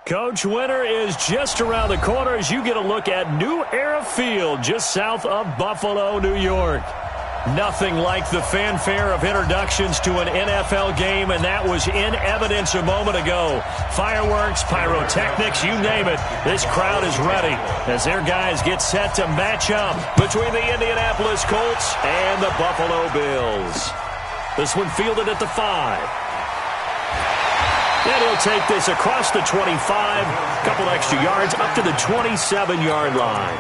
Coach, winter is just around the corner as you get a look at New Era Field just south of Buffalo, New York. Nothing like the fanfare of introductions to an NFL game, and that was in evidence a moment ago. Fireworks, pyrotechnics, you name it. This crowd is ready as their guys get set to match up between the Indianapolis Colts and the Buffalo Bills. This one fielded at the 5. And he'll take this across the 25, a couple extra yards up to the 27-yard line.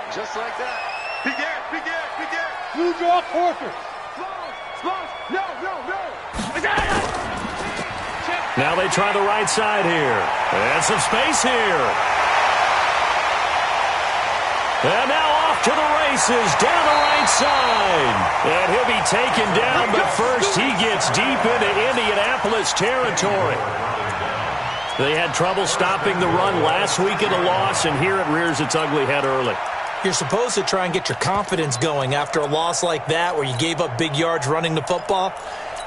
Just like that. Begin. Blue draw, Porter. No. Now they try the right side here. And some space here. And now off to the races down the right side. And he'll be taken down, but first he gets deep into Indianapolis territory. They had trouble stopping the run last week in a loss, and here it rears its ugly head early. You're supposed to try and get your confidence going after a loss like that where you gave up big yards running the football.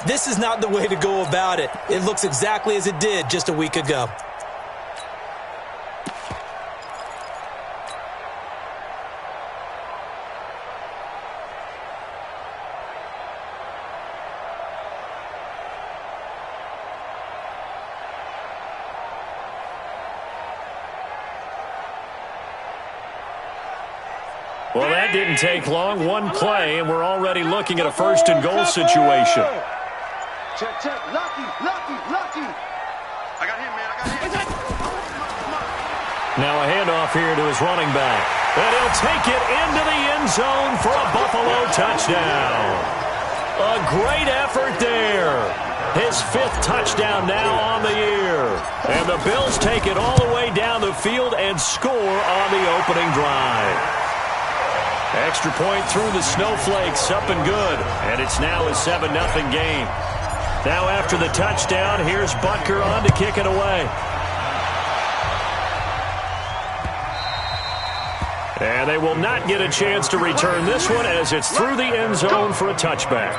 This is not the way to go about it. It looks exactly as it did just a week ago. Well, that didn't take long. One play, and we're already looking at a first-and-goal situation. Check. Lucky. I got him, man. Now a handoff here to his running back. And he'll take it into the end zone for a Buffalo touchdown. A great effort there. His 5th touchdown now on the year. And the Bills take it all the way down the field and score on the opening drive. Extra point through the snowflakes, up and good. And it's now a 7-0 game. Now after the touchdown, here's Butker on to kick it away. And they will not get a chance to return this one as it's through the end zone for a touchback.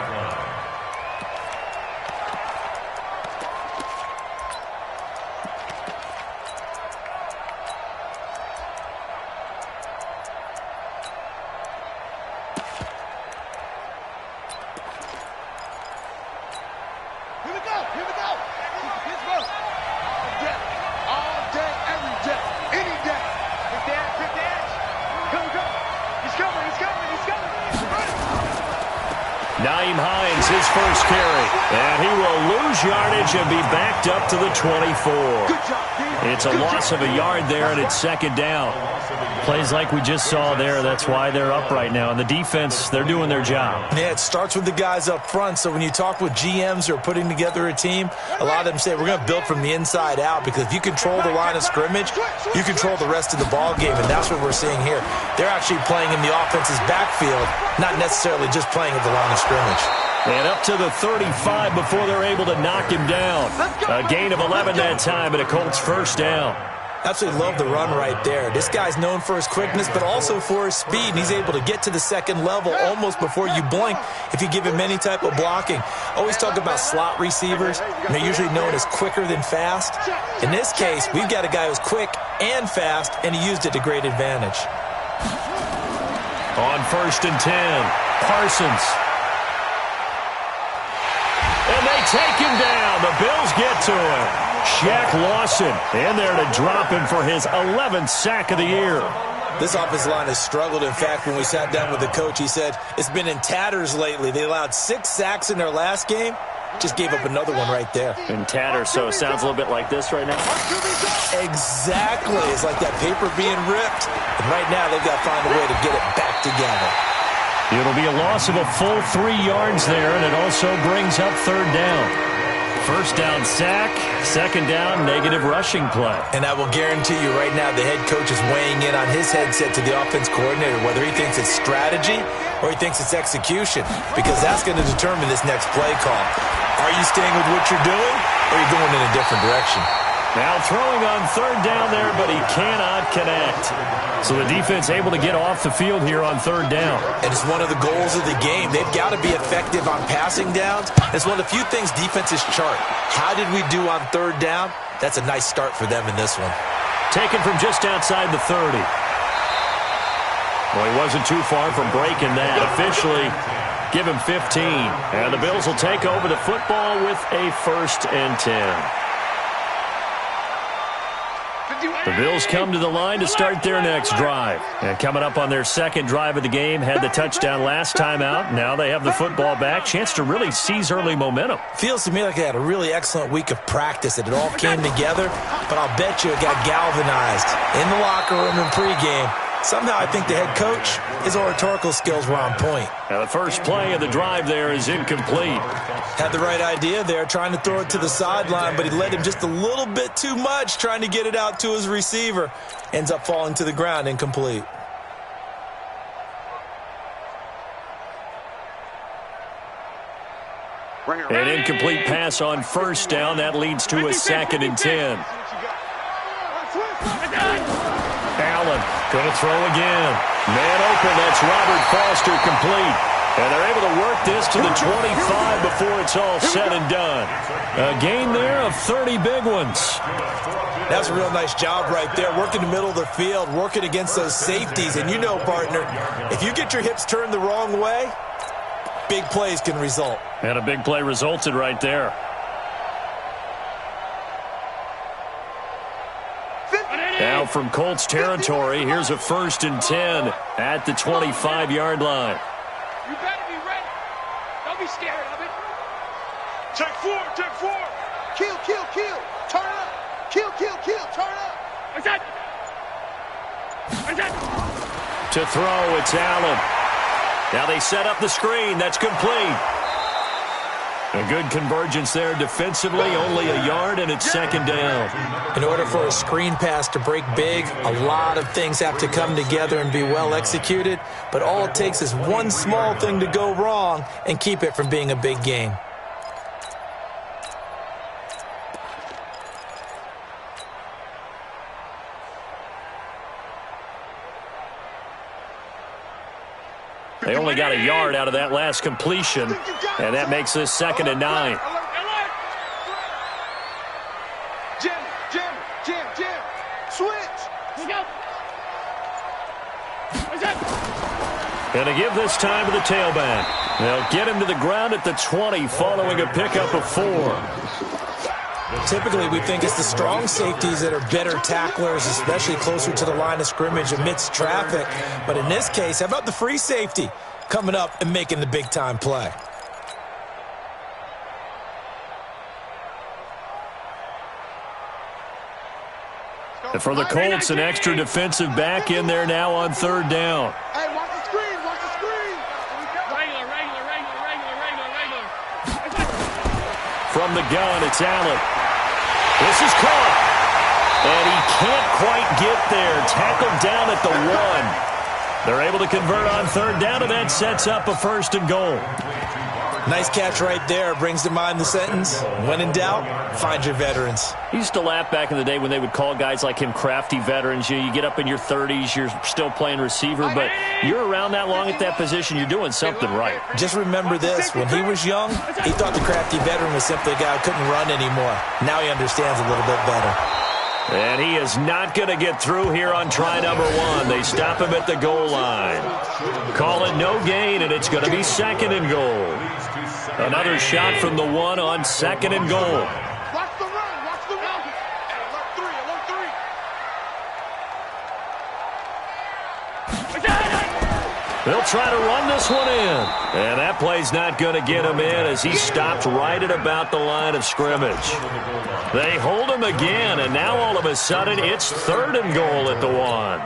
His first carry, and he will lose yardage and be backed up to the 24. It's a loss of a yard there, and it's second down. Plays like we just saw there, that's why they're up right now. And the defense, they're doing their job. Yeah, it starts with the guys up front. So when you talk with GMs who are putting together a team, a lot of them say we're going to build from the inside out, because if you control the line of scrimmage, you control the rest of the ball game, and that's what we're seeing here. They're actually playing in the offense's backfield, not necessarily just playing at the line of scrimmage. And up to the 35 before they're able to knock him down. A gain of 11 that time, and a Colts first down. Absolutely love the run right there. This guy's known for his quickness, but also for his speed, and he's able to get to the second level almost before you blink if you give him any type of blocking. Always talk about slot receivers, and they're usually known as quicker than fast. In this case, we've got a guy who's quick and fast, and he used it to great advantage. On 1st and 10, Parsons. And they take him down. The Bills get to him. Shaq Lawson in there to drop him for his 11th sack of the year. This offensive line has struggled. In fact, when we sat down with the coach, he said it's been in tatters lately. They allowed 6 sacks in their last game. Just gave up another one right there. In tatters, so it sounds a little bit like this right now. Exactly. It's like that paper being ripped. And right now, they've got to find a way to get it back together. It'll be a loss of a full 3 yards there, and it also brings up 3rd down. First down sack, second down negative rushing play. And I will guarantee you right now the head coach is weighing in on his headset to the offense coordinator, whether he thinks it's strategy or he thinks it's execution, because that's going to determine this next play call. Are you staying with what you're doing, or are you going in a different direction? Now throwing on third down there, but he cannot connect. So the defense able to get off the field here on third down. And it's one of the goals of the game. They've got to be effective on passing downs. It's one of the few things defenses chart. How did we do on third down? That's a nice start for them in this one. Taken from just outside the 30. Well, he wasn't too far from breaking that. Officially, give him 15. And the Bills will take over the football with a 1st and 10. The Bills come to the line to start their next drive. And coming up on their second drive of the game, had the touchdown last time out. Now they have the football back. Chance to really seize early momentum. Feels to me like they had a really excellent week of practice, that it all came together. But I'll bet you it got galvanized in the locker room in pregame. Somehow I think the head coach, his oratorical skills were on point. Now the first play of the drive there is incomplete. Had the right idea there, trying to throw it to the sideline, but he led him just a little bit too much, trying to get it out to his receiver. Ends up falling to the ground, incomplete. An incomplete pass on first down. That leads to a 2nd and 10. Allen going to throw again. Man open. That's Robert Foster, complete. And they're able to work this to the 25 before it's all said and done. A gain there of 30 big ones. That's a real nice job right there, working the middle of the field, working against those safeties. And you know, partner, if you get your hips turned the wrong way, big plays can result. And a big play resulted right there. Now from Colts territory, here's a 1st and 10 at the 25-yard line. You better be ready. Don't be scared of it. Check 4, check 4. Kill, kill, kill. Turn up. Kill, kill, kill. Turn up. What's that? What's that? To throw, it's Allen. Now they set up the screen. That's complete. A good convergence there defensively, only a yard, and it's 2nd down. In order for a screen pass to break big, a lot of things have to come together and be well executed, but all it takes is one small thing to go wrong and keep it from being a big game. They only got a yard out of that last completion, and that makes this 2nd and 9. Jam. Switch. And to give this time to the tailback. They'll get him to the ground at the 20 following a pickup of 4. Typically, we think it's the strong safeties that are better tacklers, especially closer to the line of scrimmage amidst traffic. But in this case, how about the free safety coming up and making the big-time play? And for the Colts, an extra defensive back in there now on 3rd down. Hey, watch the screen. Watch the screen. Regular. From the gun, it's Allen. This is caught. And he can't quite get there. Tackled down at the 1. They're able to convert on 3rd down, and that sets up a 1st and goal. Nice catch right there. Brings to mind the sentence, when in doubt, find your veterans. I used to laugh back in the day when they would call guys like him crafty veterans. You get up in your 30s, you're still playing receiver, but you're around that long at that position, you're doing something right. Just remember this. When he was young, he thought the crafty veteran was simply a guy who couldn't run anymore. Now he understands a little bit better. And he is not going to get through here on try number 1. They stop him at the goal line. Call it no gain, and it's going to be 2nd and goal. Another shot from the 1 on 2nd and goal. Watch the run. Watch the run. Alert 3. They'll try to run this one in. And that play's not going to get him in as he stopped right at about the line of scrimmage. They hold him again, and now all of a sudden it's 3rd and goal at the 1.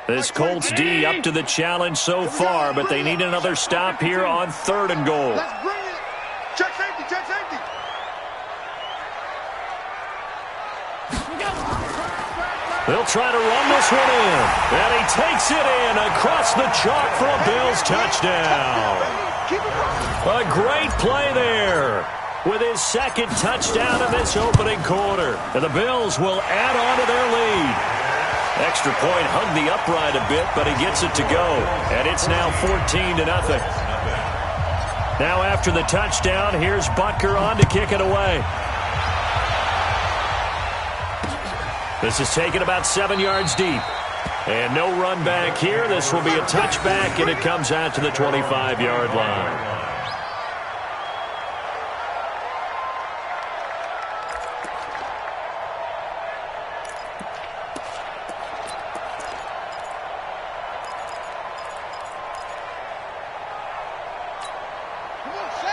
This Colts D up to the challenge so far, but they need another stop here on 3rd and goal. Let's bring it. Check safety, check safety. They'll try to run this one in. And he takes it in across the chalk for a Bills touchdown. A great play there with his 2nd touchdown in this opening quarter. And the Bills will add on to their lead. Extra point hung the upright a bit, but he gets it to go. And it's now 14-0. Now after the touchdown, here's Butker on to kick it away. This is taken about 7 yards deep. And no run back here. This will be a touchback, and it comes out to the 25-yard line.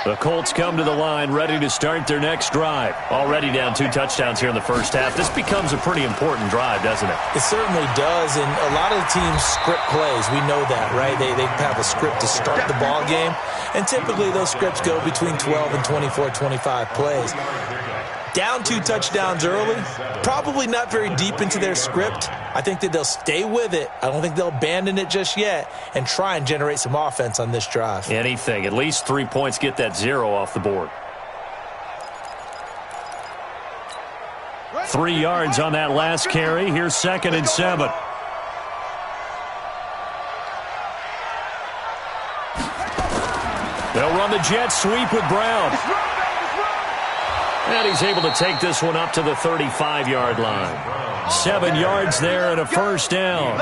The Colts come to the line ready to start their next drive. Already down 2 touchdowns here in the first half. This becomes a pretty important drive, doesn't it? It certainly does, and a lot of the teams script plays. We know that, right? They have a script to start the ball game, and typically those scripts go between 12 and 24, 25 plays. Down 2 touchdowns early, probably not very deep into their script. I think that they'll stay with it. I don't think they'll abandon it just yet and try and generate some offense on this drive. Anything. At least 3 points, get that 0 off the board. 3 yards on that last carry. Here's 2nd and 7. They'll run the jet sweep with Brown. And he's able to take this one up to the 35-yard line. 7 yards there and a first down.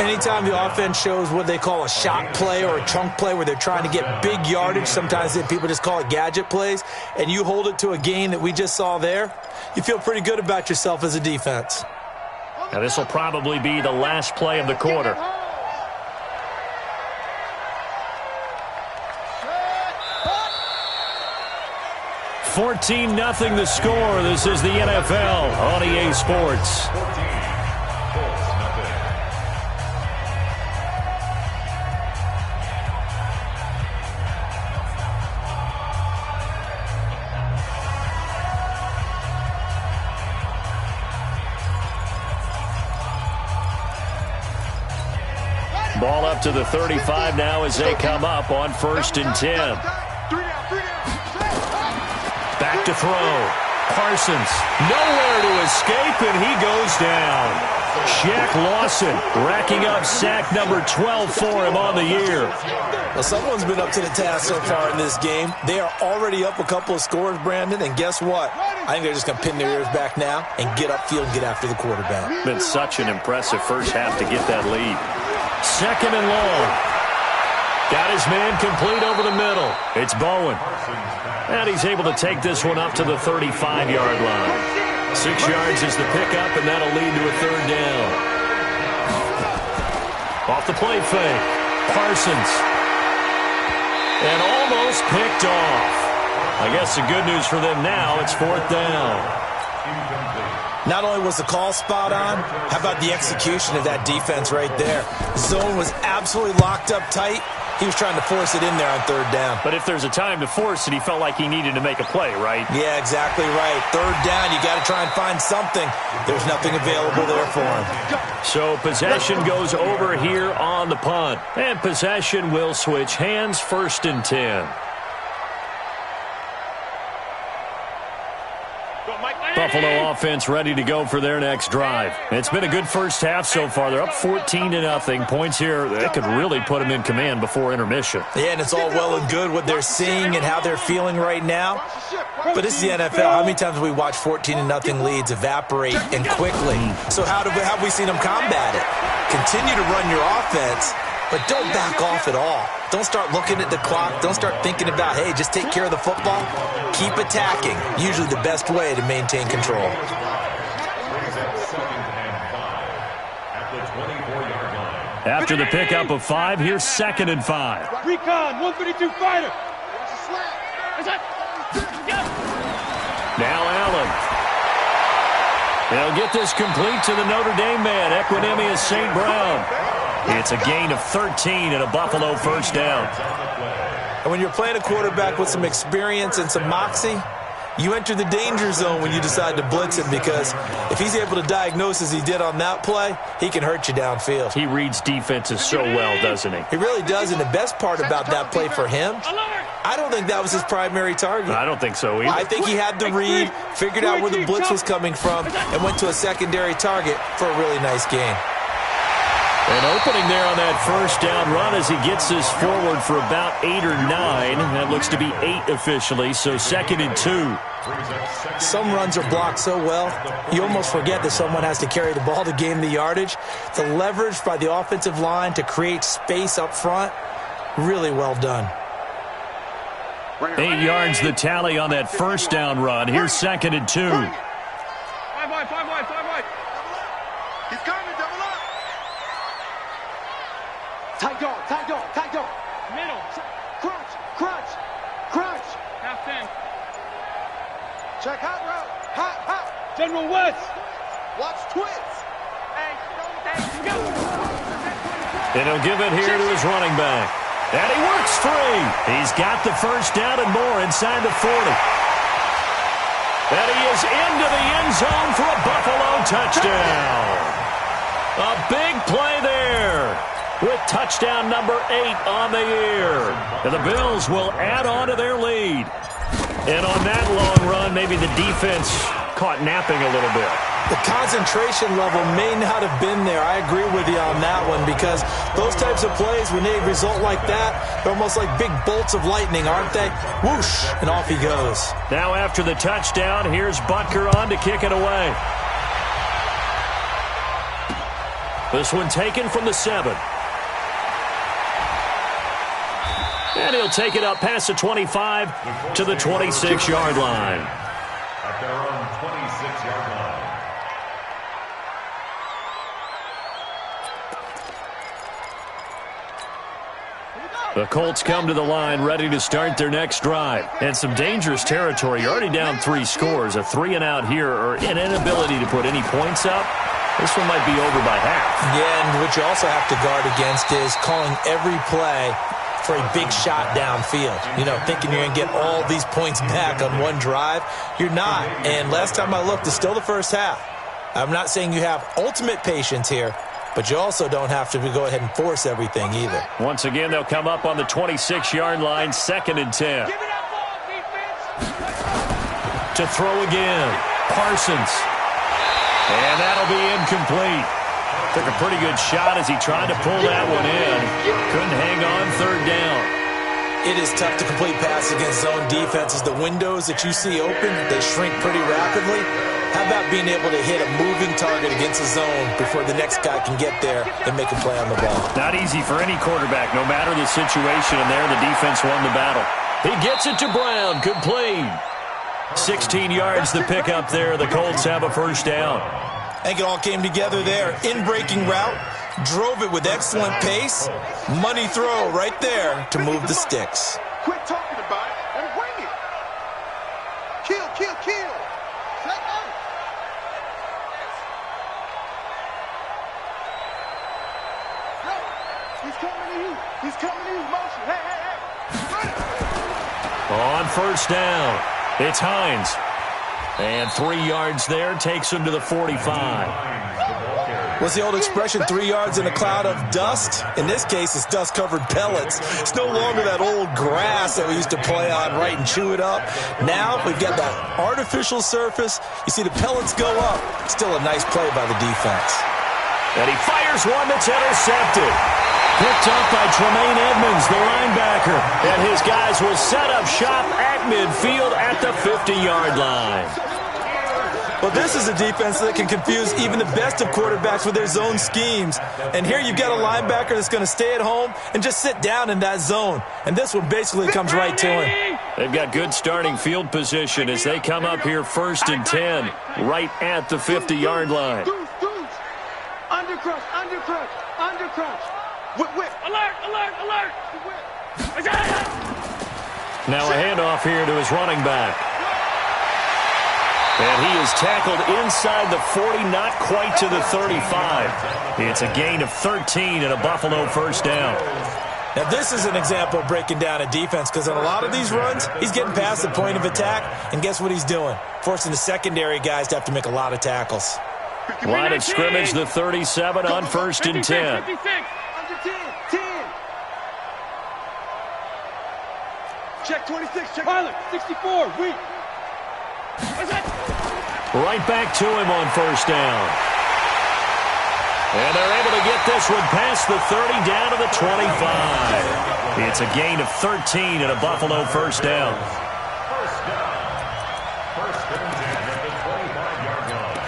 Anytime the offense shows what they call a shot play or a chunk play where they're trying to get big yardage, sometimes people just call it gadget plays, and you hold it to a gain that we just saw there, you feel pretty good about yourself as a defense. Now this will probably be the last play of the quarter. 14-0 the score. This is the NFL on EA Sports. Ball up to the 35 now as they come up on 1st and 10. Back to throw. Parsons, nowhere to escape, and he goes down. Shaq Lawson racking up sack number 12 for him on the year. Well, someone's been up to the task so far in this game. They are already up a couple of scores, Brandon, and guess what? I think they're just going to pin their ears back now and get upfield and get after the quarterback. Been such an impressive first half to get that lead. 2nd and long. Got his man complete over the middle. It's Bowen. And he's able to take this one up to the 35-yard line. 6 yards is the pickup, and that'll lead to a 3rd down. Off the play fake. Parsons. And almost picked off. I guess the good news for them now, it's 4th down. Not only was the call spot on, how about the execution of that defense right there? Zone was absolutely locked up tight. He was trying to force it in there on 3rd down. But if there's a time to force it, he felt like he needed to make a play, right? Yeah, exactly right. 3rd down, you got to try and find something. There's nothing available there for him. So possession goes over here on the punt. And possession will switch hands. 1st and 10. Buffalo offense ready to go for their next drive. It's been a good first half so far. They're up 14-0. Points here that could really put them in command before intermission. Yeah, and it's all well and good what they're seeing and how they're feeling right now. But this is the NFL. How many times have we watched 14-0 leads evaporate and quickly? So how have we seen them combat it? Continue to run your offense, but don't back off at all. Don't start looking at the clock. Don't start thinking about, hey, just take care of the football. Keep attacking. Usually the best way to maintain control. After the pickup of 5, here's 2nd and 5. Recon, 132 fighter. Now Allen. They'll get this complete to the Notre Dame man, Equinemius St. Brown. It's a gain of 13 and a Buffalo first down. And when you're playing a quarterback with some experience and some moxie, you enter the danger zone when you decide to blitz him, because if he's able to diagnose as he did on that play, he can hurt you downfield. He reads defenses so well, doesn't he? He really does, and the best part about that play for him, I don't think that was his primary target. I don't think so either. I think he had the read, figured out where the blitz was coming from, and went to a secondary target for a really nice gain. An opening there on that first down run as he gets this forward for about 8 or 9. That looks to be 8 officially, so 2nd and 2. Some runs are blocked so well, you almost forget that someone has to carry the ball to gain the yardage. The leverage by the offensive line to create space up front, really well done. 8 yards the tally on that first down run. Here's 2nd and 2. 5 wide. He's coming, double up. Tight dog. Middle. Crunch. Half 10. Check hot route. General West. Watch twins. Hey, go. And he'll give it here to his running back. And he works free. He's got the first down and more inside the 40. And he is into the end zone for a Buffalo touchdown. A big play there, with touchdown number 8 on the year. And the Bills will add on to their lead. And on that long run, maybe the defense caught napping a little bit. The concentration level may not have been there. I agree with you on that one, because those types of plays, when they result like that, they're almost like big bolts of lightning, aren't they? Whoosh, and off he goes. Now after the touchdown, here's Butker on to kick it away. This one taken from the 7. And he'll take it up past the 25 to the 26-yard line. At their own 26-yard line. The Colts come to the line ready to start their next drive. And some dangerous territory. You're already down 3 scores. A 3-and-out here, or an inability to put any points up. This one might be over by half. Yeah, and what you also have to guard against is calling every play for a big shot downfield. You know, thinking you're going to get all these points back on one drive. You're not. And last time I looked, it's still the first half. I'm not saying you have ultimate patience here, but you also don't have to go ahead and force everything either. Once again, they'll come up on the 26-yard line, 2nd and 10. Give it up, ball, defense. To throw again, Parsons. And that'll be incomplete. Took a pretty good shot as he tried to pull that one in. Couldn't hang on, 3rd down. It is tough to complete passes against zone defenses. The windows that you see open, they shrink pretty rapidly. How about being able to hit a moving target against a zone before the next guy can get there and make a play on the ball? Not easy for any quarterback, no matter the situation, and there the defense won the battle. He gets it to Brown, complete. 16 yards the pickup there. The Colts have a first down. I think it all came together there. In-breaking route, drove it with excellent pace. Money throw right there to move the sticks. Quit talking about it and bring it. Kill. He's coming to you. Motion. Hey. On first down, it's Hines. And 3 yards there, takes him to the 45. What's the old expression, 3 yards in a cloud of dust? In this case, it's dust-covered pellets. It's no longer that old grass that we used to play on, right, and chew it up. Now we've got that artificial surface. You see the pellets go up. Still a nice play by the defense. And he fires one that's intercepted. Picked up by Tremaine Edmonds, the linebacker. And his guys will set up shop at midfield at the 50-yard line. Well, this is a defense that can confuse even the best of quarterbacks with their zone schemes. And here you've got a linebacker that's going to stay at home and just sit down in that zone. And this one basically comes right to him. They've got good starting field position as they come up here 1st and 10, right at the 50-yard line. Deuce. Undercrush. Whip. Alert. Whip. Now a handoff here to his running back. And he is tackled inside the 40, not quite to the 35. It's a gain of 13 and a Buffalo first down. Now, this is an example of breaking down a defense because on a lot of these runs, he's getting past the point of attack, and guess what he's doing? Forcing the secondary guys to have to make a lot of tackles. Line of scrimmage, the 37 on first and 10. 56, under 10, 10. Check 26, check pilot, 64, weak. Right back to him on first down. And they're able to get this one past the 30 down to the 25. It's a gain of 13 and a Buffalo first down. First down. First and 10 at the 25-yard line.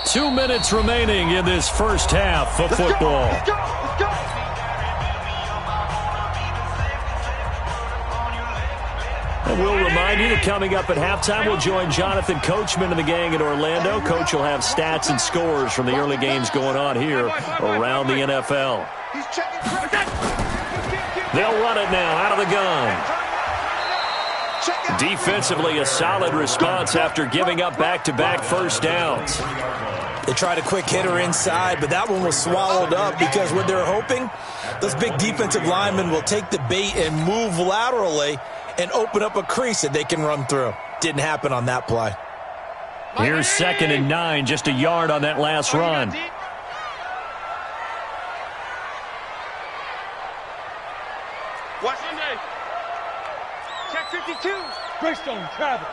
2 minutes remaining in this first half of football. Let's go, let's go. And we'll remind you that coming up at halftime, we'll join Jonathan Coachman and the gang in Orlando. Coach will have stats and scores from the early games going on here around the NFL. He's checking. They'll run it now out of the gun. Defensively, a solid response after giving up back-to-back first downs. They tried a quick hitter inside, but that one was swallowed up because what they're hoping, those big defensive linemen will take the bait and move laterally and open up a crease that they can run through. Didn't happen on that play. Here's 2nd and 9, just a yard on that last run. Watch Sunday. Check 52. Greystone travel.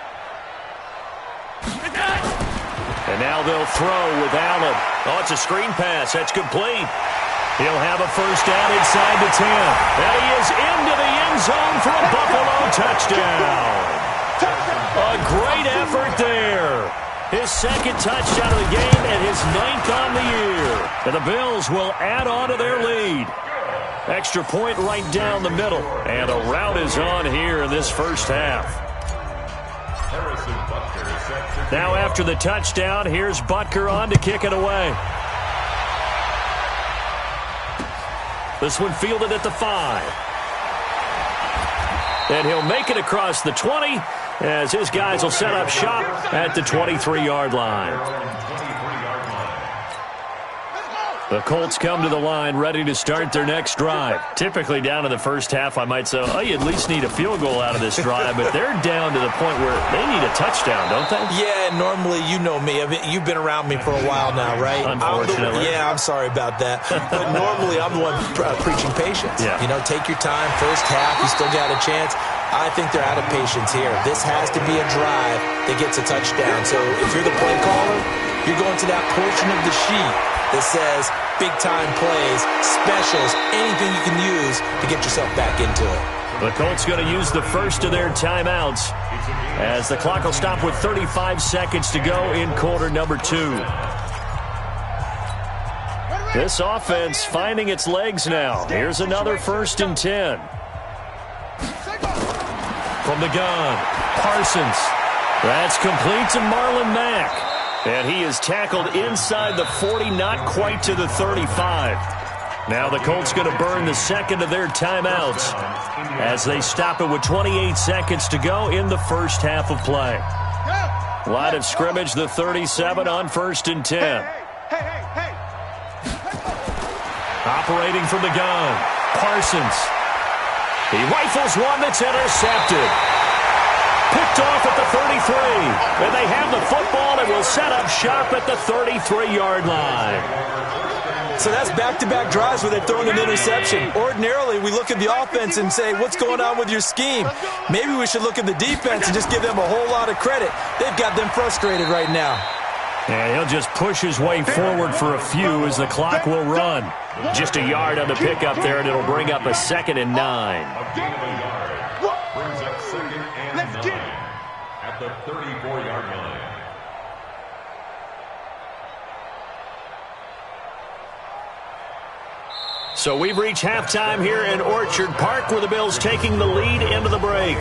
And now they'll throw with Allen. Oh, it's a screen pass. That's complete. He'll have a first down inside the 10. And he is into the end zone for a Buffalo touchdown. A great effort there. His second touchdown of the game and his 9th on the year. And the Bills will add on to their lead. Extra point right down the middle. And a rout is on here in this first half. Now after the touchdown, here's Butker on to kick it away. This one fielded at the 5. And he'll make it across the 20 as his guys will set up shop at the 23-yard line. The Colts come to the line ready to start their next drive. Typically down in the first half, I might say, oh, you at least need a field goal out of this drive, but they're down to the point where they need a touchdown, don't they? Yeah, normally, you know me. You've been around me for a while now, right? Unfortunately. I'm sorry about that. But normally, I'm the one preaching patience. Yeah. You know, take your time. First half, you still got a chance. I think they're out of patience here. This has to be a drive that gets a touchdown. So if you're the play caller, you're going to that portion of the sheet that says big-time plays, specials, anything you can use to get yourself back into it. The Colts going to use the first of their timeouts as the clock will stop with 35 seconds to go in quarter number 2. This offense finding its legs now. Here's another 1st and 10. From the gun, Parsons. That's complete to Marlon Mack. And he is tackled inside the 40, not quite to the 35. Now the Colts going to burn the second of their timeouts as they stop it with 28 seconds to go in the first half of play. Line of scrimmage, the 37 on 1st and 10. Operating from the gun, Parsons. He rifles one that's intercepted. Picked off at the 33. And they have the football and will set up shop at the 33-yard line. So that's back-to-back drives where they've thrown an interception. Ordinarily, we look at the offense and say, what's going on with your scheme? Maybe we should look at the defense and just give them a whole lot of credit. They've got them frustrated right now. And he'll just push his way forward for a few as the clock will run. Just a yard on the pickup there, and it'll bring up a 2nd and 9. Brings up 2nd and 9 at the 34-yard line. So we've reached halftime here in Orchard Park, where the Bills taking the lead into the break.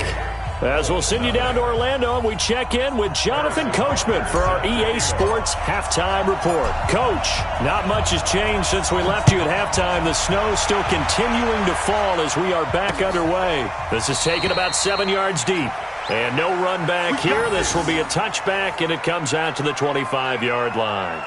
As we'll send you down to Orlando, and we check in with Jonathan Coachman for our EA Sports Halftime Report. Coach, not much has changed since we left you at halftime. The snow still continuing to fall as we are back underway. This is taken about 7 yards deep. And no run back here. This will be a touchback, and it comes out to the 25-yard line.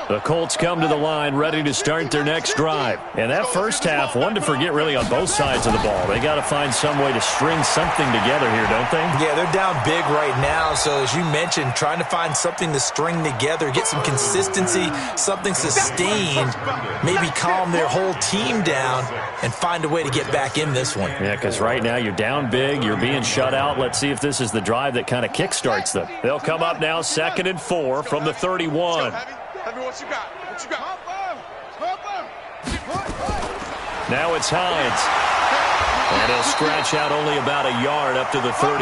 The Colts come to the line ready to start their next drive. And that first half, one to forget really on both sides of the ball. They got to find some way to string something together here, don't they? Yeah, they're down big right now. So as you mentioned, trying to find something to string together, get some consistency, something sustained, maybe calm their whole team down and find a way to get back in this one. Yeah, because right now you're down big, you're being shut out. Let's see if this is the drive that kind of kickstarts them. They'll come up now 2nd and 4 from the 31. What you got? What you got? Now it's Hines. And he'll scratch out only about a yard up to the 32.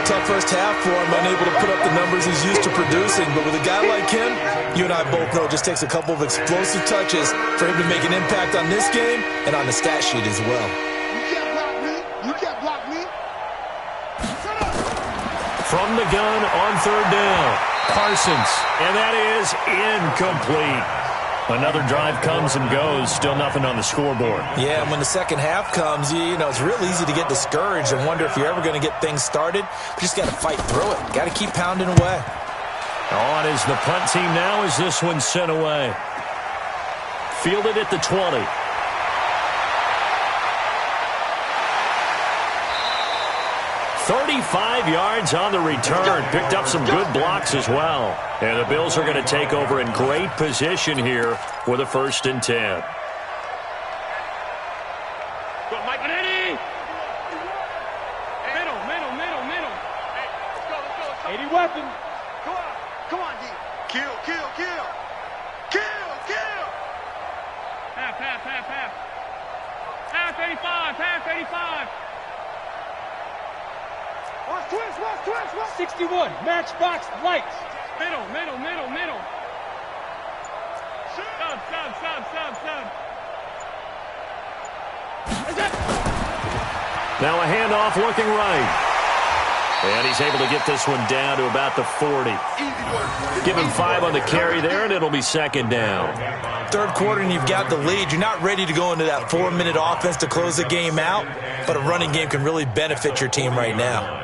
Tough first half for him, unable to put up the numbers he's used to producing. But with a guy like him, you and I both know it just takes a couple of explosive touches for him to make an impact on this game and on the stat sheet as well. You can't block me. You can't block me. From the gun on 3rd down. Parsons, and that is incomplete. Another drive comes and goes, still nothing on the scoreboard. Yeah, and when the second half comes, you know, it's real easy to get discouraged and wonder if you're ever going to get things started. You just got to fight through it. Got to keep pounding away. On is the punt team now as this one's sent away. Fielded at the 20. "35 yards on the return. Picked up some good blocks as well. And the Bills are going to take over in great position here with a 1st and 10. Go, Mike. Middle. Hey, let's go. 80 weapons. Come on, D. Kill. Half. Half 85. Watch twist. 61. Matchbox lights. Middle. Sub. Now a handoff looking right. And he's able to get this one down to about the 40. Give him 5 on the carry there, and it'll be 2nd down. 3rd quarter and you've got the lead. You're not ready to go into that 4-minute offense to close the game out, but a running game can really benefit your team right now.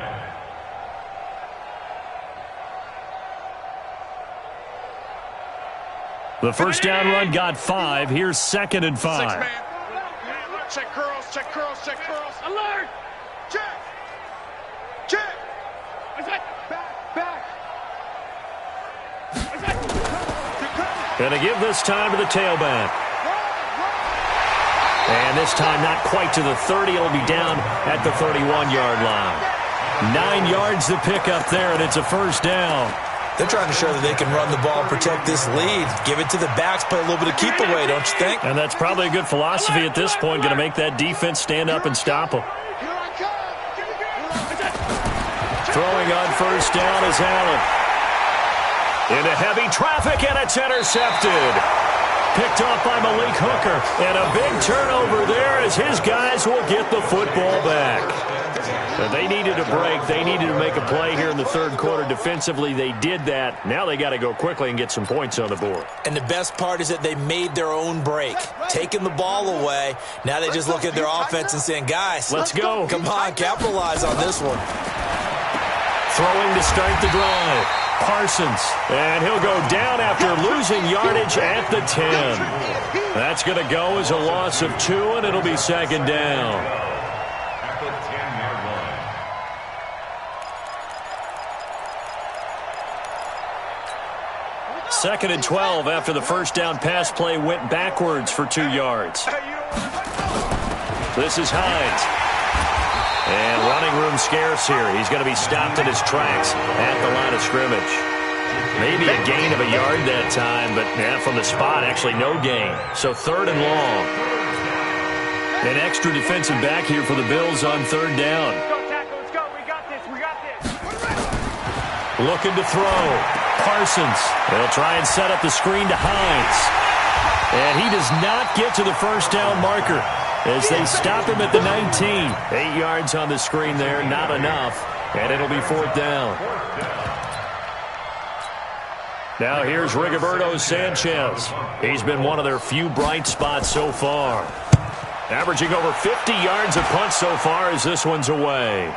The first down run got 5. Here's 2nd and 5. 6 man. Check curls. Alert. Check. Back. Going to give this time to the tailback. And this time not quite to the 30. It'll be down at the 31-yard line. 9 yards to pick up there, and it's a 1st down. They're trying to show that they can run the ball, protect this lead, give it to the backs, play a little bit of keep away, don't you think? And that's probably a good philosophy at this point, going to make that defense stand up and stop them. Throwing on 1st down is Allen. Into heavy traffic, and it's intercepted. Picked off by Malik Hooker. And a big turnover there as his guys will get the football back. They needed a break. They needed to make a play here in the 3rd quarter. Defensively, they did that. Now they got to go quickly and get some points on the board. And the best part is that they made their own break, taking the ball away. Now they just look at their offense and saying, guys, let's go. Come on, capitalize on this one. Throwing to start the drive. Parsons. And he'll go down after losing yardage at the 10. That's going to go as a loss of 2, and it'll be 2nd down. 2nd and 12 after the 1st down pass play went backwards for 2 yards. This is Hines. And running room scarce here. He's going to be stopped in his tracks at the line of scrimmage. Maybe a gain of a yard that time, but yeah, from the spot, actually no gain. So 3rd and long. An extra defensive back here for the Bills on 3rd down. Let's go, tackle. Let's go. We got this. Looking to throw. Parsons. They'll try and set up the screen to Hines. And he does not get to the first down marker as they stop him at the 19. 8 yards on the screen there, not enough. And it'll be 4th down. Now here's Rigoberto Sanchez. He's been one of their few bright spots so far. Averaging over 50 yards a punt so far as this one's away.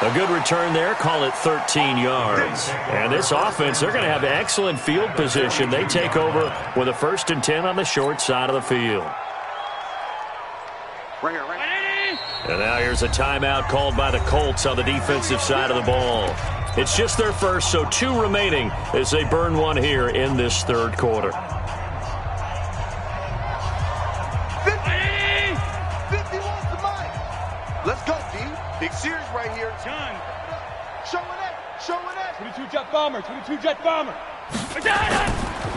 A good return there, call it 13 yards. And this offense, they're going to have excellent field position. They take over with a 1st and 10 on the short side of the field. Right here, right here. And now here's a timeout called by the Colts on the defensive side of the ball. It's just their first, so 2 remaining as they burn one here in this 3rd quarter. 51's the mic. Let's go, D. Big series right here. Done. Showing it. 22-jet bomber. 22-jet bomber.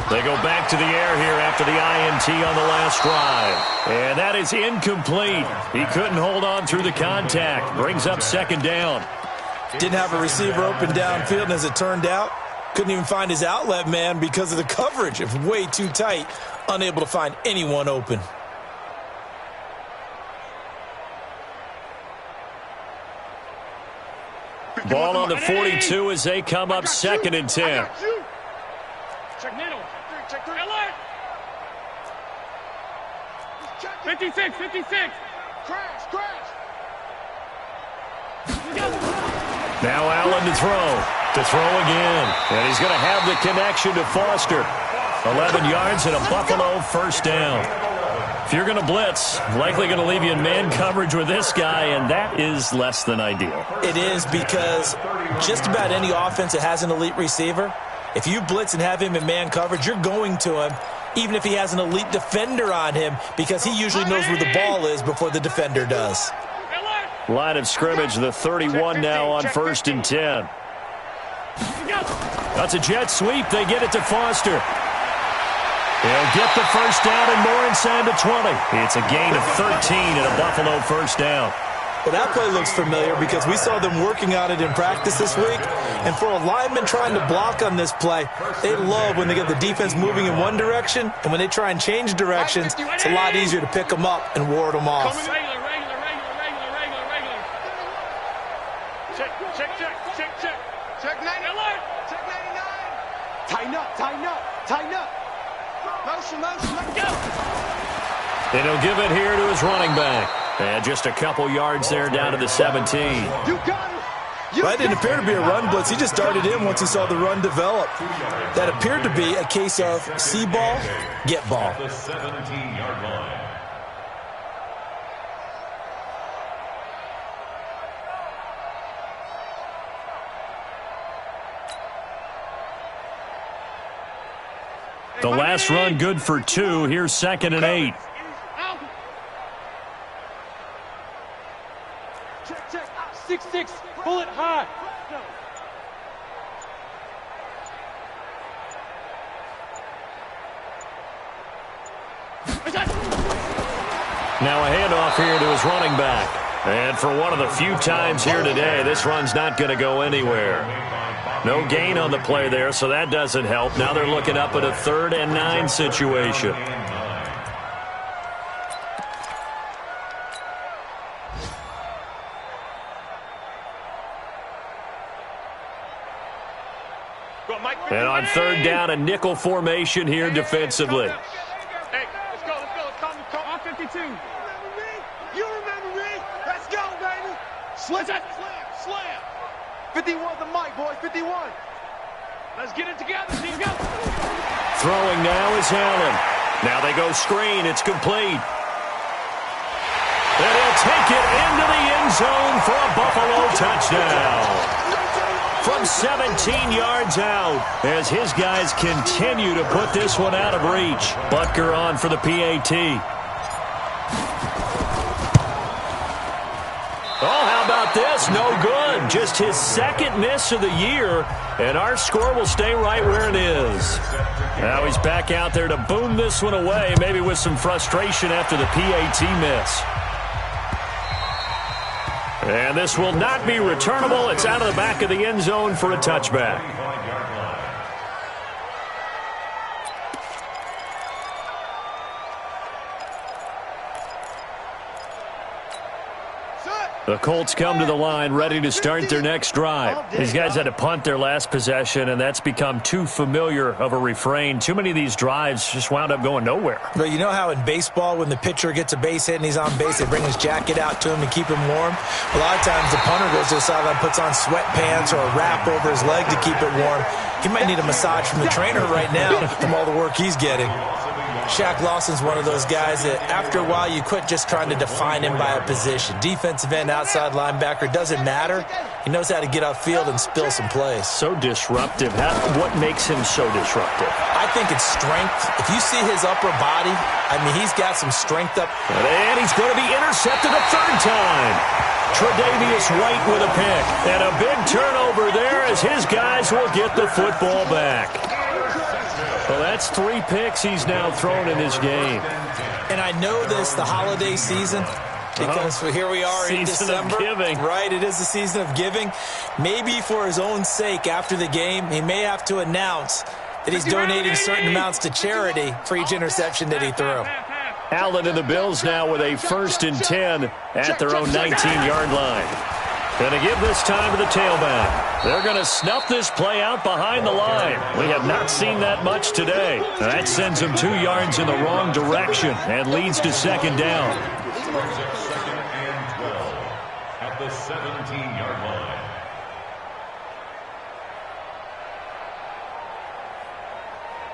They go back to the air here after the INT on the last drive. And that is incomplete. He couldn't hold on through the contact. Brings up 2nd down. Didn't have a receiver open downfield, and as it turned out, couldn't even find his outlet man because of the coverage. It was way too tight, unable to find anyone open. Ball on the 42 as they come up 2nd and 10. Check middle. Check 3. 56. Crash. Now Allen to throw again. And he's going to have the connection to Foster. 11 yards and a Buffalo 1st down. If you're going to blitz, likely going to leave you in man coverage with this guy, and that is less than ideal. It is, because just about any offense that has an elite receiver, if you blitz and have him in man coverage, you're going to him, even if he has an elite defender on him, because he usually knows where the ball is before the defender does. Line of scrimmage, the 31 now on 1st and 10. That's a jet sweep. They get it to Foster. He'll get the 1st down and more inside the 20. It's a gain of 13 and a Buffalo 1st down. Well, that play looks familiar because we saw them working on it in practice this week. And for a lineman trying to block on this play, they love when they get the defense moving in one direction. And when they try and change directions, it's a lot easier to pick them up and ward them off. Regular. Check 90. Check 99. Tighten up. Motion, let's go. And he'll give it here to his running back. And just a couple yards there down to the 17. You got it. That didn't appear to be a run blitz. He just darted in once he saw the run develop. That appeared to be a case of see ball, get ball. The 17-yard line. The last run good for 2. Here's 2nd and 8. Check. 6-6. Pull it high. Now a handoff here to his running back. And for one of the few times here today, this run's not going to go anywhere. No gain on the play there, so that doesn't help. Now they're looking up at a 3rd and 9 situation. And on 3rd down, a nickel formation here defensively. Hey, let's go. Come on, 52. You remember me? Let's go, baby. Slam. 51 the mic, boy. 51. Let's get it together. Let's go. Throwing now is Allen. Now they go screen. It's complete. And he'll take it into the end zone for a Buffalo touchdown. From 17 yards out, as his guys continue to put this one out of reach. Butker on for the PAT. Oh, how about this? No good. Just his 2nd miss of the year, and our score will stay right where it is. Now he's back out there to boom this one away, maybe with some frustration after the PAT miss. And this will not be returnable. It's out of the back of the end zone for a touchback. The Colts come to the line ready to start their next drive. These guys had to punt their last possession, and that's become too familiar of a refrain. Too many of these drives just wound up going nowhere. But you know how in baseball when the pitcher gets a base hit and he's on base, they bring his jacket out to him to keep him warm? A lot of times the punter goes to the sideline, puts on sweatpants or a wrap over his leg to keep it warm. He might need a massage from the trainer right now from all the work he's getting. Shaq Lawson's one of those guys that after a while you quit just trying to define him by a position. Defensive end, outside linebacker, doesn't matter. He knows how to get upfield and spill some plays. So disruptive. What makes him so disruptive? I think it's strength. If you see his upper body, I mean, he's got some strength up. And he's going to be intercepted a third time. Tre'Davious White with a pick. And a big turnover there as his guys will get the football back. Well, that's 3 picks he's now thrown in this game. And I know this, the holiday season, because here we are in December. Of giving. Right, it is the season of giving. Maybe for his own sake after the game, he may have to announce that he's donating certain amounts to charity for each interception that he threw. Allen and the Bills now with a 1st and 10 at their own 19-yard line. Going to give this time to the tailback. They're going to snuff this play out behind the line. We have not seen that much today. That sends them 2 yards in the wrong direction and leads to 2nd down. Second and 12 at the 17-yard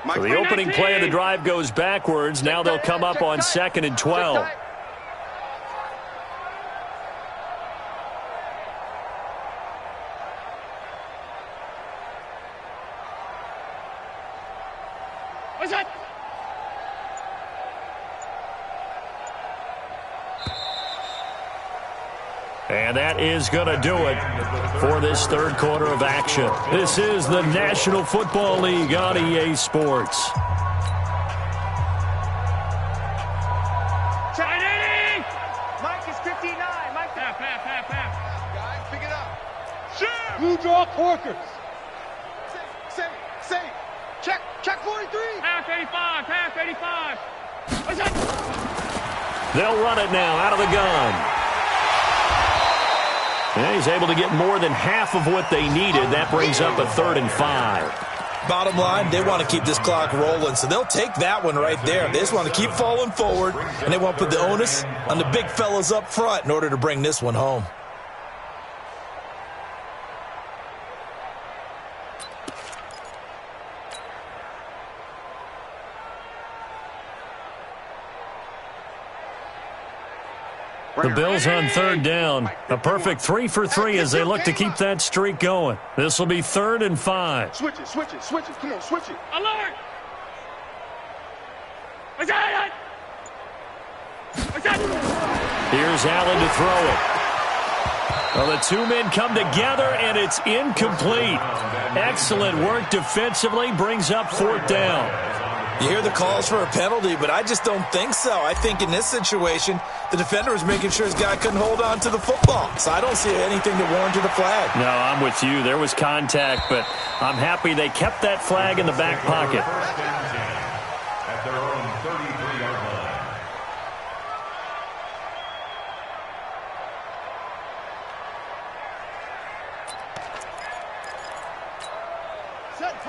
line. So the opening play of the drive goes backwards. Now they'll come up on 2nd and 12. What's that? And that is going to do it for this 3rd quarter of action. This is the National Football League on EA Sports. Mike is 59. Mike, pass. Guys, pick it up. Shoot! Blue draw corkers. Save. Check 43. Half 85. What's that? They'll run it now out of the gun. And he's able to get more than half of what they needed. That brings up a 3rd and 5. Bottom line, they want to keep this clock rolling, so they'll take that one right there. They just want to keep falling forward, and they want to put the onus on the big fellas up front in order to bring this one home. The Bills on 3rd down. A perfect 3 for 3 as they look to keep that streak going. This will be 3rd and 5. Switch it. Come on, switch it. Alert! What's that? Here's Allen to throw it. Well, the 2 men come together, and it's incomplete. Excellent work defensively, brings up 4th down. You hear the calls for a penalty, but I just don't think so. I think in this situation, the defender was making sure his guy couldn't hold on to the football. So I don't see anything to warrant a flag. No, I'm with you. There was contact, but I'm happy they kept that flag in the back pocket. At their own 33-yard line.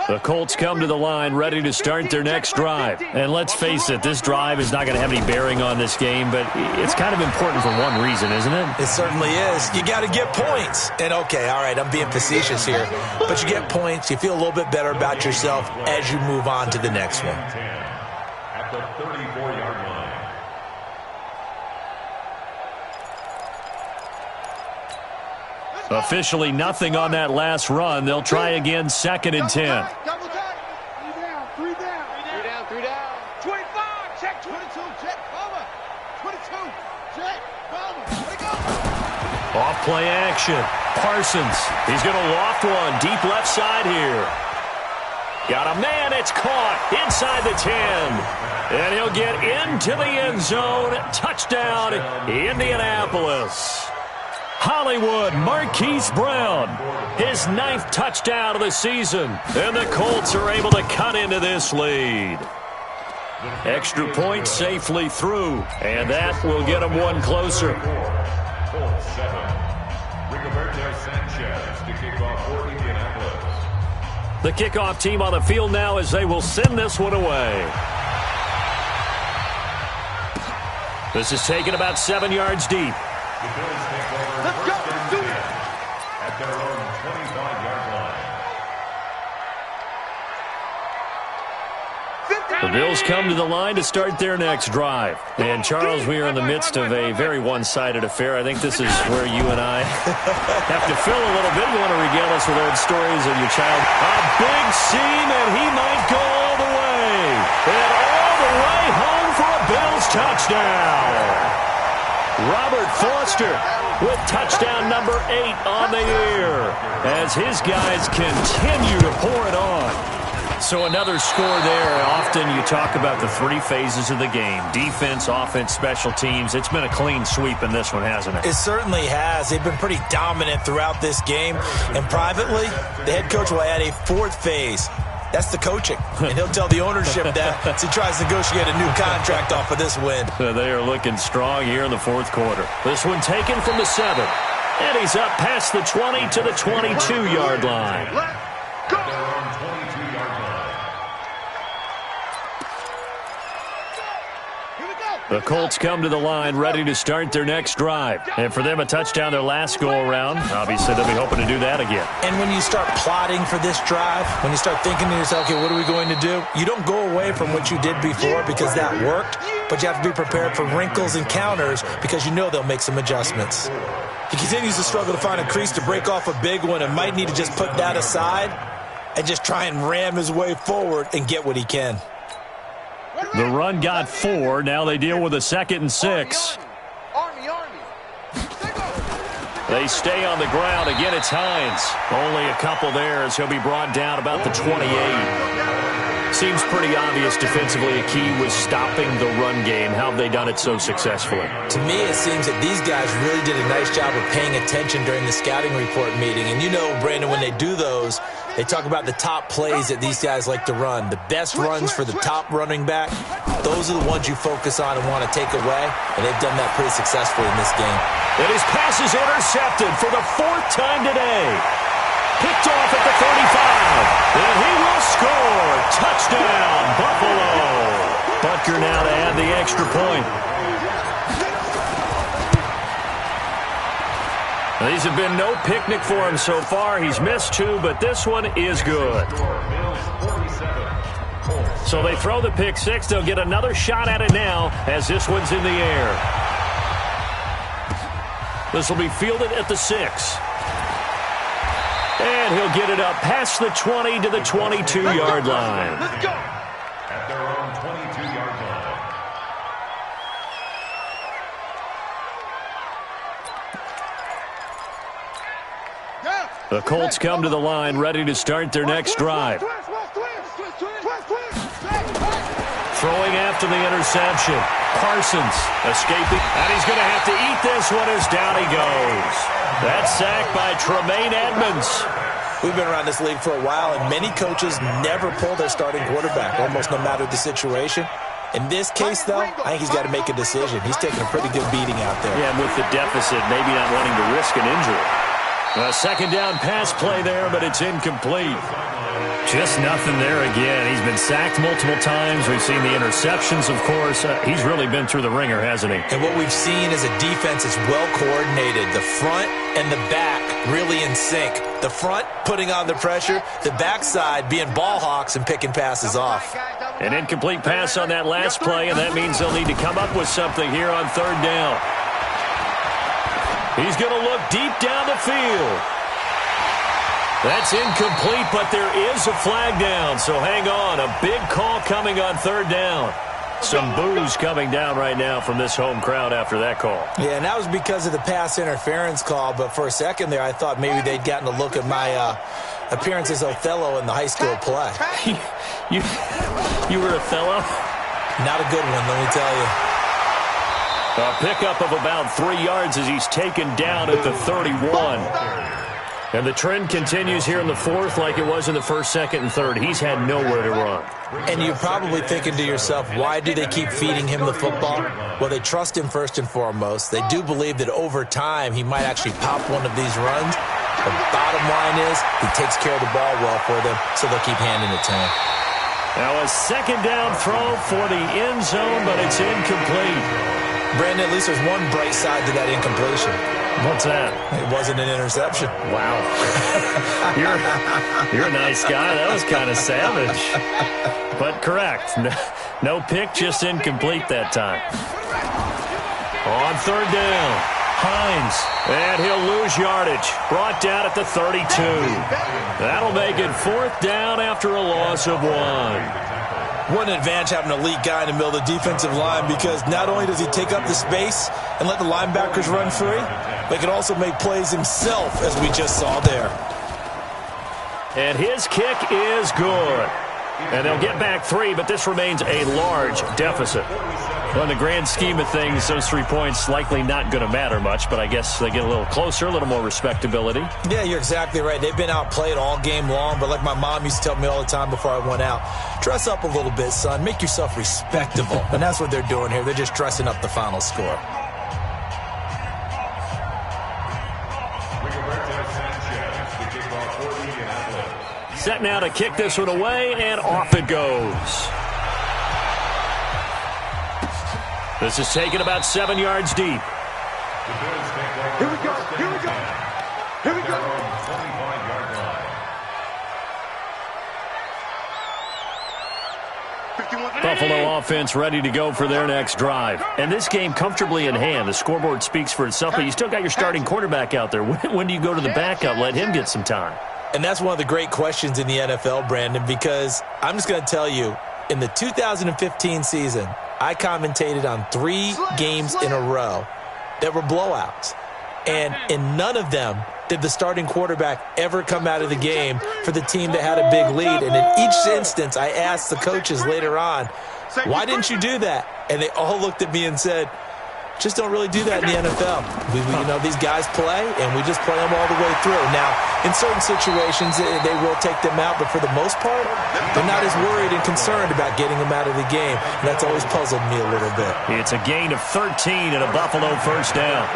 The Colts come to the line ready to start their next drive. And let's face it, this drive is not going to have any bearing on this game, but it's kind of important for one reason, isn't it? It certainly is. You got to get points. And okay, all right, I'm being facetious here. But you get points, you feel a little bit better about yourself as you move on to the next one. At the 34-yard line. Officially nothing on that last run. They'll try again, 2nd and 10. Double tight. 3 down. 3 down. 25. Check 22. Check. Bomber. 22. Check. Bomber. Let it go. Off play action. Parsons. He's going to loft one deep left side here. Got a man. It's caught inside the 10. And he'll get into the end zone. Touchdown, Indianapolis. Hollywood Marquise Brown, his 9th touchdown of the season. And the Colts are able to cut into this lead. Extra point safely through, and that will get them one closer. Colts 7. Rigoberto Sanchez to kick off for Indianapolis. The kickoff team on the field now as they will send this one away. This is taken about 7 yards deep. The Bills take over. Let's go. Let's do it. At their own 25-yard line. The Bills come to the line to start their next drive. And, Charles, we are in the midst of a very one-sided affair. I think this is where you and I have to fill a little bit. You want to regale us with old stories of your child. A big seam, and he might go all the way. And all the way home for a Bills touchdown. Robert Foster with touchdown number 8 on the year as his guys continue to pour it on. So another score there. Often you talk about the 3 phases of the game. Defense, offense, special teams. It's been a clean sweep in this one, hasn't it? It certainly has. They've been pretty dominant throughout this game. And privately, the head coach will add a 4th phase. That's the coaching. And he'll tell the ownership that as he tries to negotiate a new contract off of this win. They are looking strong here in the 4th quarter. This one taken from the 7. And he's up past the 20 to the 22-yard line. Let's go. At their own 22-yard line. Here we go. The Colts come to the line ready to start their next drive. And for them, a touchdown their last go-around. Obviously, they'll be hoping to do that again. And when you start plotting for this drive, when you start thinking to yourself, okay, what are we going to do? You don't go away from what you did before because that worked, but you have to be prepared for wrinkles and counters because you know they'll make some adjustments. He continues to struggle to find a crease to break off a big one and might need to just put that aside and just try and ram his way forward and get what he can. The run got 4. Now they deal with a 2nd and 6. Army. They stay on the ground. Again, it's Hines. Only a couple there as he'll be brought down about the 28. Seems pretty obvious defensively a key was stopping the run game. How have they done it so successfully? To me, it seems that these guys really did a nice job of paying attention during the scouting report meeting. And you know, Brandon, when they do those, they talk about the top plays that these guys like to run. The best runs for the top running back, those are the ones you focus on and want to take away. And they've done that pretty successfully in this game. And his pass is intercepted for the 4th time today. Picked off at the 35. And he will score. Touchdown, Buffalo. Butker now to add the extra point. These have been no picnic for him so far. He's missed 2, but this one is good. So they throw the pick 6. They'll get another shot at it now as this one's in the air. This will be fielded at the 6. And he'll get it up past the 20 to the 22-yard line. Let's go. At their own 22-yard line. The Colts come to the line ready to start their next drive. Throwing after the interception. Parsons escaping. And he's going to have to eat this one as down he goes. That's sacked by Tremaine Edmonds. We've been around this league for a while, and many coaches never pull their starting quarterback, almost no matter the situation. In this case, though, I think he's got to make a decision. He's taking a pretty good beating out there. Yeah, and with the deficit, maybe not wanting to risk an injury. A 2nd down pass play there, but it's incomplete. Just nothing there again. He's been sacked multiple times. We've seen the interceptions, of course. He's really been through the ringer, hasn't he? And what we've seen is a defense that's well coordinated. The front and the back really in sync. The front putting on the pressure, the backside being ball hawks and picking passes off. An incomplete pass on that last play, and that means they'll need to come up with something here on 3rd down. He's going to look deep down the field. That's incomplete, but there is a flag down, so hang on. A big call coming on 3rd down. Some boos coming down right now from this home crowd after that call. Yeah, and that was because of the pass interference call, but for a second there I thought maybe they'd gotten a look at my appearance as Othello in the high school play. You were Othello? Not a good one, let me tell you. A pickup of about 3 yards as he's taken down at the 31. And the trend continues here in the fourth like it was in the first, second, and third. He's had nowhere to run. And you're probably thinking to yourself, why do they keep feeding him the football? Well, they trust him first and foremost. They do believe that over time he might actually pop one of these runs. The bottom line is he takes care of the ball well for them, so they'll keep handing it to him. Now a second down throw for the end zone, but it's incomplete. Brandon, at least there's one bright side to that incompletion. What's that? It wasn't an interception. Wow. you're a nice guy. That was kind of savage. But correct. No pick, just incomplete that time. On third down, Hines. And he'll lose yardage. Brought down at the 32. That'll make it fourth down after a loss of 1. What an advantage having an elite guy in the middle of the defensive line, because not only does he take up the space and let the linebackers run free, but he can also make plays himself, as we just saw there. And his kick is good. And they'll get back 3, but this remains a large deficit. Well, in the grand scheme of things, those 3 points likely not going to matter much, but I guess they get a little closer, a little more respectability. Yeah, you're exactly right. They've been outplayed all game long, but like my mom used to tell me all the time before I went out, dress up a little bit, son. Make yourself respectable. And that's what they're doing here. They're just dressing up the final score. Set now to kick this one away, and off it goes. This is taken about 7 yards deep. Here we go. Here we go. Here we go. Buffalo offense ready to go for their next drive. And this game comfortably in hand. The scoreboard speaks for itself, but you still got your starting quarterback out there. When do you go to the backup? Let him get some time. And that's one of the great questions in the NFL, Brandon, because I'm just going to tell you, in the 2015 season, I commentated on 3 games in a row that were blowouts. And in none of them did the starting quarterback ever come out of the game for the team that had a big lead. And in each instance, I asked the coaches later on, why didn't you do that? And they all looked at me and said, just don't really do that in the NFL. These guys play, and we just play them all the way through. Now, in certain situations, they will take them out, but for the most part, they're not as worried and concerned about getting them out of the game. And that's always puzzled me a little bit. It's a gain of 13 and a Buffalo first down.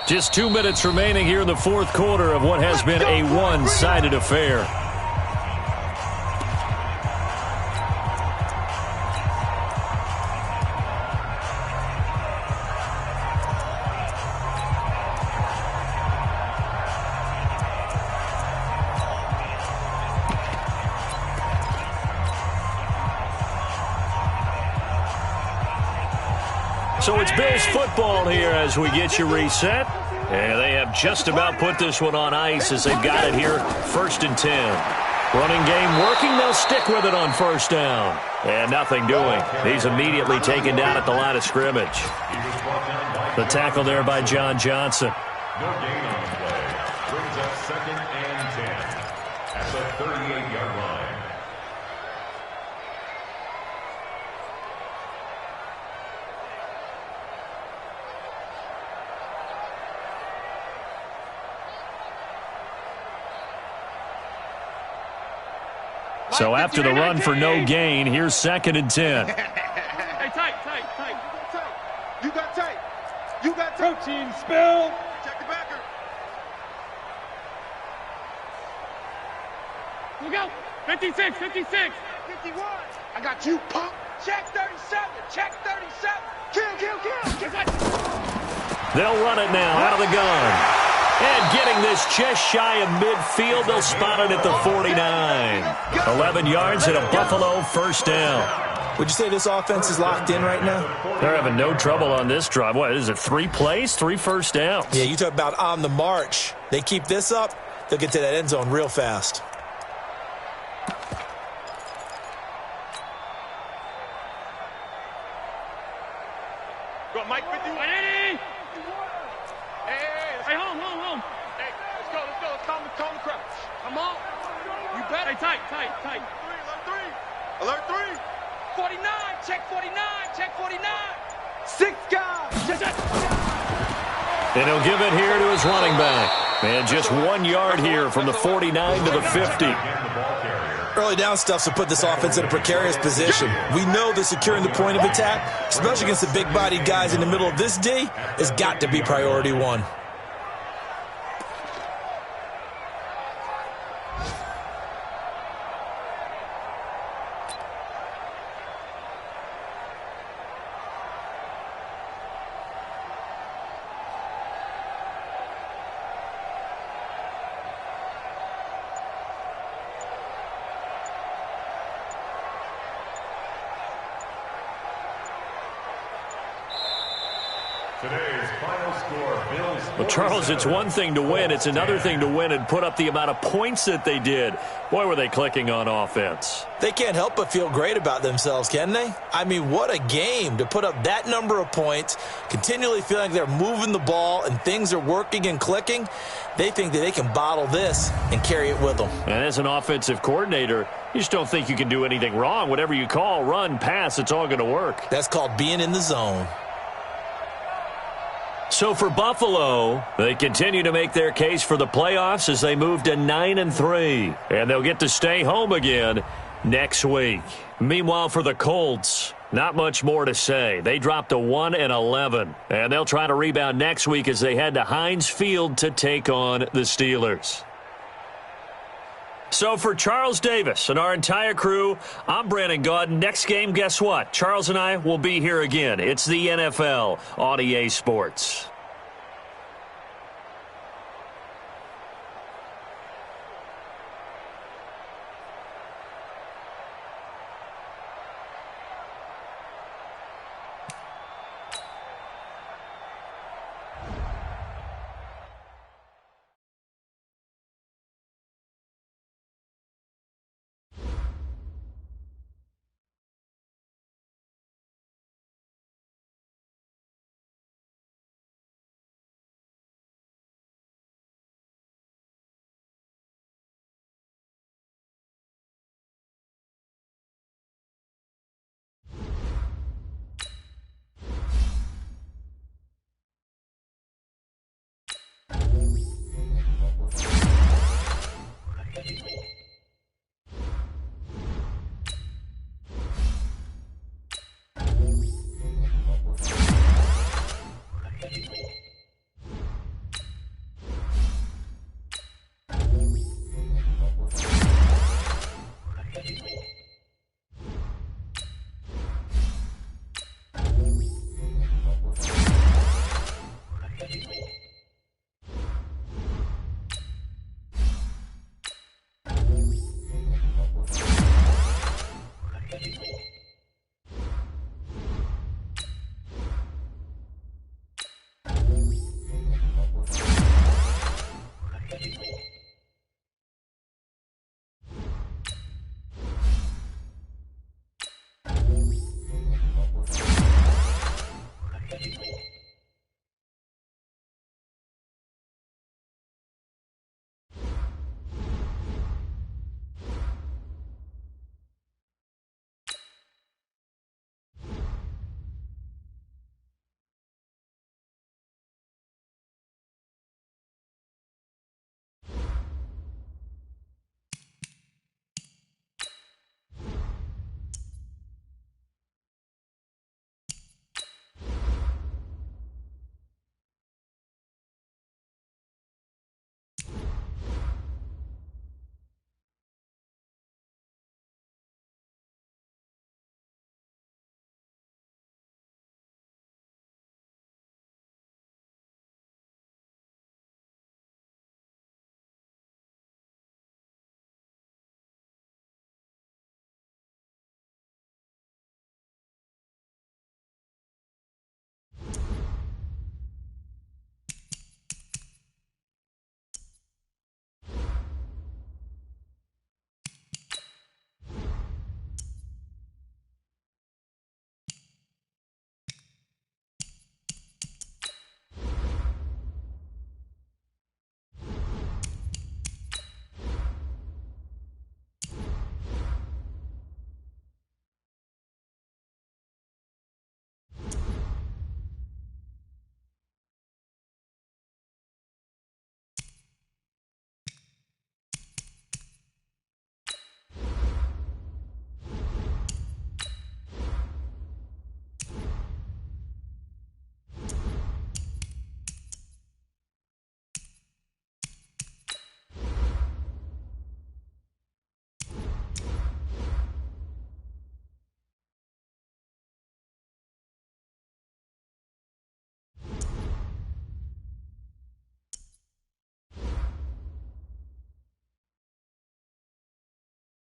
Just 2 minutes remaining here in the fourth quarter of what has been a one-sided affair. So it's Bills football here as we get you reset. And they have just about put this one on ice as they've got it here, 1st and 10. Running game working, they'll stick with it on first down. And nothing doing. He's immediately taken down at the line of scrimmage. The tackle there by John Johnson. No gain on the play. Brings up 2nd and 10 at the 38-yard line. So after the run for no gain, here's 2nd and 10. Hey, tight. You got tight. You got tight. Protein spill. Check the backer. Look out. 56. 51. I got you, punk. Check 37. Check 37. Kill. They'll run it now out of the gun. And getting this just shy of midfield, they'll spot it at the 49. 11 yards and a Buffalo first down. Would you say this offense is locked in right now? They're having no trouble on this drive. What is it, 3 plays, 3 first downs? Yeah, you talk about on the march. They keep this up, they'll get to that end zone real fast. Go, Mike, 50. Hey, home. Hey, let's go. Let's calm the crowd. Come on. You bet. Hey, tight. Alert 3. 49. Check 49. 6 guys. And he'll give it here to his running back. And just 1 yard here from the 49 to the 50. Early down stuff to put this offense in a precarious position. We know that securing the point of attack, especially against the big-bodied guys in the middle of this D, has got to be priority one. Today's final score, Bills. Well, Charles, it's one thing to win. It's another thing to win and put up the amount of points that they did. Boy, were they clicking on offense. They can't help but feel great about themselves, can they? I mean, what a game to put up that number of points, continually feeling like they're moving the ball and things are working and clicking. They think that they can bottle this and carry it with them. And as an offensive coordinator, you just don't think you can do anything wrong. Whatever you call, run, pass, it's all going to work. That's called being in the zone. So for Buffalo, they continue to make their case for the playoffs as they move to 9-3. And they'll get to stay home again next week. Meanwhile, for the Colts, not much more to say. They dropped to 1-11. And they'll try to rebound next week as they head to Heinz Field to take on the Steelers. So for Charles Davis and our entire crew, I'm Brandon Gaudin. Next game, guess what? Charles and I will be here again. It's the NFL on EA Sports.